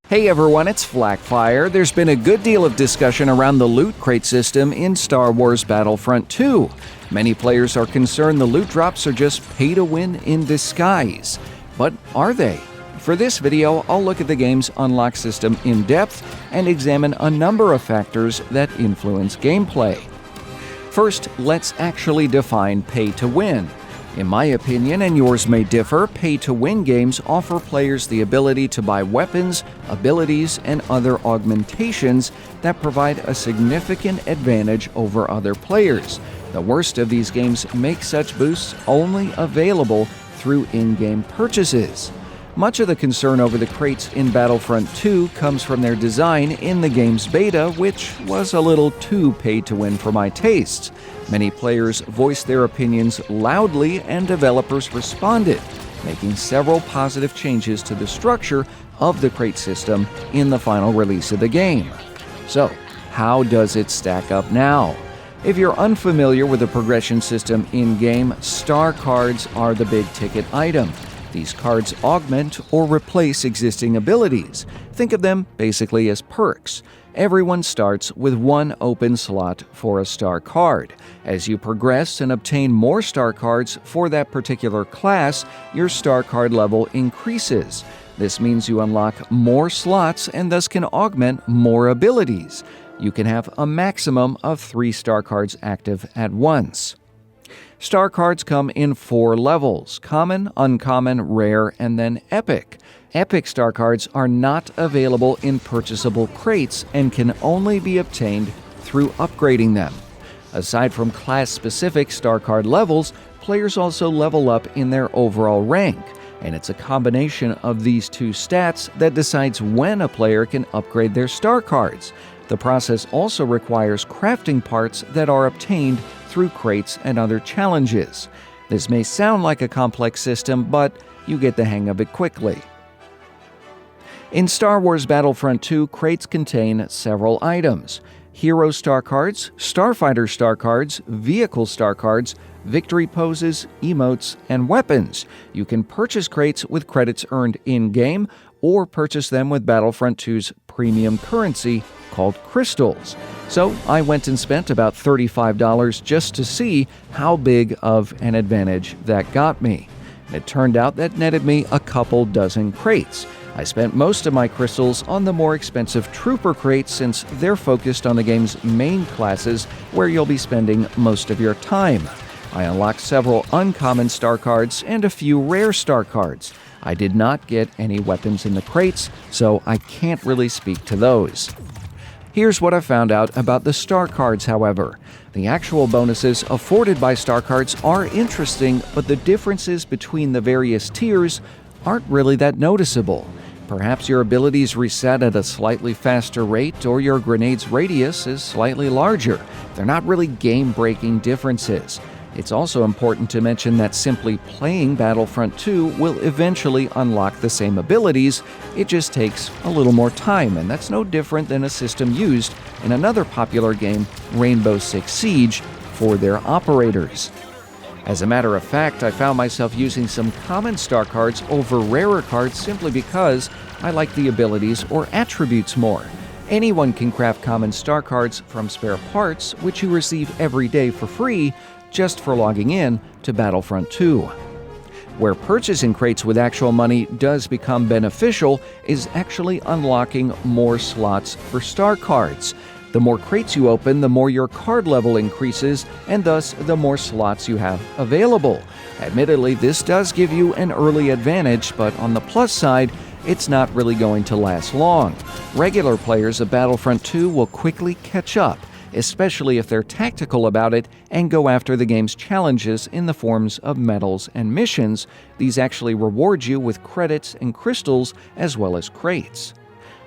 Hey everyone, it's Flakfire. There's been a good deal of discussion around the loot crate system in Star Wars Battlefront II. Many players are concerned the loot drops are just pay-to-win in disguise. But are they? For this video, I'll look at the game's unlock system in depth and examine a number of factors that influence gameplay. First, let's actually define pay-to-win. In my opinion, and yours may differ, pay-to-win games offer players the ability to buy weapons, abilities, and other augmentations that provide a significant advantage over other players. The worst of these games make such boosts only available through in-game purchases. Much of the concern over the crates in Battlefront II comes from their design in the game's beta, which was a little too pay-to-win for my tastes. Many players voiced their opinions loudly, and developers responded, making several positive changes to the structure of the crate system in the final release of the game. So, how does it stack up now? If you're unfamiliar with the progression system in-game, star cards are the big-ticket item. These cards augment or replace existing abilities. Think of them basically as perks. Everyone starts with one open slot for a star card. As you progress and obtain more star cards for that particular class, your star card level increases. This means you unlock more slots and thus can augment more abilities. You can have a maximum of 3 star cards active at once. Star cards come in 4 levels: common, uncommon, rare, and then epic. Epic star cards are not available in purchasable crates and can only be obtained through upgrading them. Aside from class-specific star card levels, players also level up in their overall rank, and it's a combination of these two stats that decides when a player can upgrade their star cards. The process also requires crafting parts that are obtained through crates and other challenges. This may sound like a complex system, but you get the hang of it quickly. In Star Wars Battlefront II, crates contain several items: hero star cards, starfighter star cards, vehicle star cards, victory poses, emotes, and weapons. You can purchase crates with credits earned in-game or purchase them with Battlefront II's premium currency called crystals. So I went and spent about $35 just to see how big of an advantage that got me. It turned out that netted me a couple dozen crates. I spent most of my crystals on the more expensive trooper crates since they're focused on the game's main classes where you'll be spending most of your time. I unlocked several uncommon star cards and a few rare star cards. I did not get any weapons in the crates, so I can't really speak to those. Here's what I found out about the star cards, however. The actual bonuses afforded by star cards are interesting, but the differences between the various tiers aren't really that noticeable. Perhaps your abilities reset at a slightly faster rate, or your grenade's radius is slightly larger. They're not really game-breaking differences. It's also important to mention that simply playing Battlefront II will eventually unlock the same abilities. It just takes a little more time, and that's no different than a system used in another popular game, Rainbow Six Siege, for their operators. As a matter of fact, I found myself using some common star cards over rarer cards simply because I like the abilities or attributes more. Anyone can craft common star cards from spare parts, which you receive every day for free, just for logging in to Battlefront II. Where purchasing crates with actual money does become beneficial is actually unlocking more slots for star cards. The more crates you open, the more your card level increases, and thus the more slots you have available. Admittedly, this does give you an early advantage, but on the plus side, it's not really going to last long. Regular players of Battlefront II will quickly catch up, especially if they're tactical about it and go after the game's challenges in the forms of medals and missions. These actually reward you with credits and crystals as well as crates.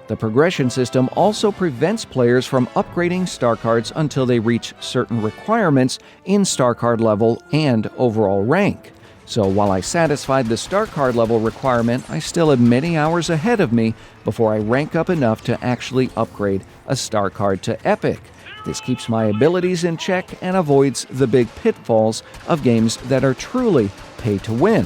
The progression system also prevents players from upgrading star cards until they reach certain requirements in star card level and overall rank. So while I satisfied the star card level requirement, I still have many hours ahead of me before I rank up enough to actually upgrade a star card to epic. This keeps my abilities in check and avoids the big pitfalls of games that are truly pay to win.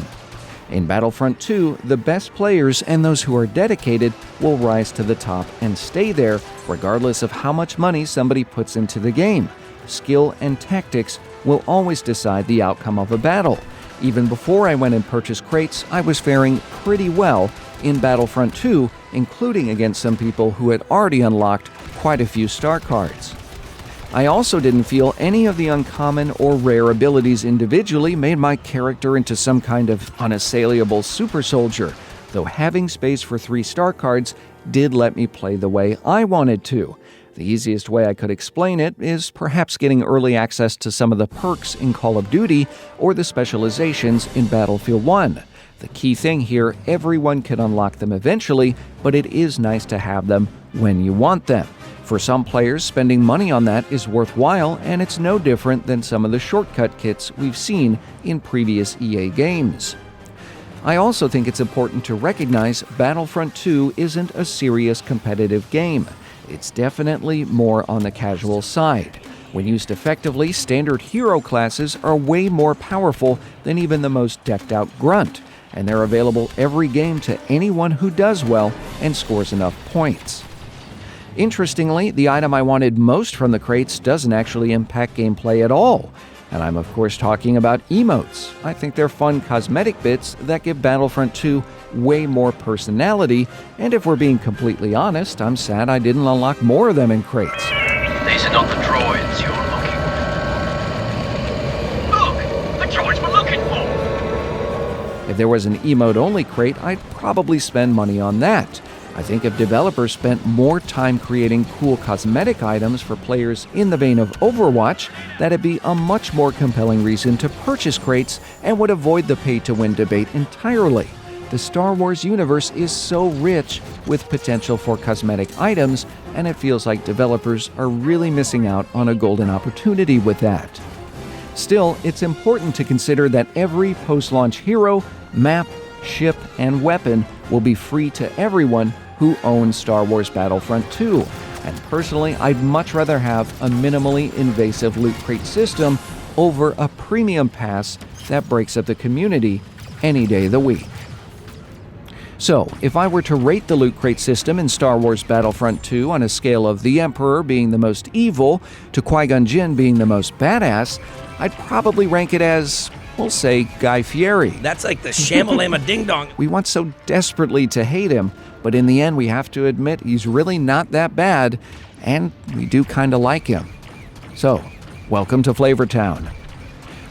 In Battlefront 2, the best players and those who are dedicated will rise to the top and stay there, regardless of how much money somebody puts into the game. Skill and tactics will always decide the outcome of a battle. Even before I went and purchased crates, I was faring pretty well in Battlefront 2, including against some people who had already unlocked quite a few star cards. I also didn't feel any of the uncommon or rare abilities individually made my character into some kind of unassailable super soldier, though having space for 3 star cards did let me play the way I wanted to. The easiest way I could explain it is perhaps getting early access to some of the perks in Call of Duty or the specializations in Battlefield 1. The key thing here, everyone can unlock them eventually, but it is nice to have them when you want them. For some players, spending money on that is worthwhile, and it's no different than some of the shortcut kits we've seen in previous EA games. I also think it's important to recognize Battlefront 2 isn't a serious competitive game. It's definitely more on the casual side. When used effectively, standard hero classes are way more powerful than even the most decked-out grunt, and they're available every game to anyone who does well and scores enough points. Interestingly, the item I wanted most from the crates doesn't actually impact gameplay at all. And I'm of course talking about emotes. I think they're fun cosmetic bits that give Battlefront 2 way more personality, and if we're being completely honest, I'm sad I didn't unlock more of them in crates. These are not the droids you're looking for. Look! The droids we're looking for! If there was an emote-only crate, I'd probably spend money on that. I think if developers spent more time creating cool cosmetic items for players in the vein of Overwatch, that'd be a much more compelling reason to purchase crates and would avoid the pay-to-win debate entirely. The Star Wars universe is so rich with potential for cosmetic items, and it feels like developers are really missing out on a golden opportunity with that. Still, it's important to consider that every post-launch hero, map, ship, and weapon will be free to everyone who owns Star Wars Battlefront II, and personally, I'd much rather have a minimally invasive loot crate system over a premium pass that breaks up the community any day of the week. So, if I were to rate the loot crate system in Star Wars Battlefront II on a scale of the Emperor being the most evil to Qui Gon Jinn being the most badass, I'd probably rank it as, we'll say, Guy Fieri. That's like the shamalama ding-dong. We want so desperately to hate him, but in the end we have to admit he's really not that bad, and we do kinda like him. So, welcome to Flavortown.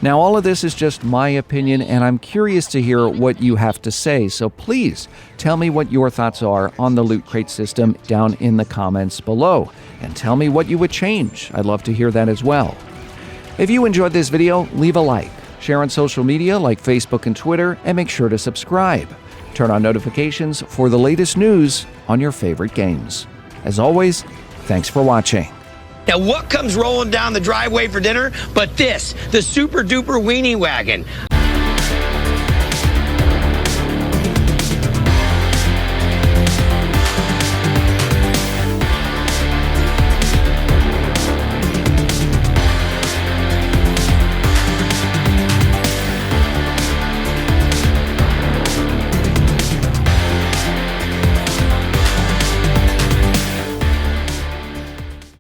Now all of this is just my opinion, and I'm curious to hear what you have to say, so please tell me what your thoughts are on the loot crate system down in the comments below, and tell me what you would change. I'd love to hear that as well. If you enjoyed this video, leave a like, share on social media like Facebook and Twitter, and make sure to subscribe. Turn on notifications for the latest news on your favorite games. As always, thanks for watching. Now what comes rolling down the driveway for dinner but this, the super duper weenie wagon?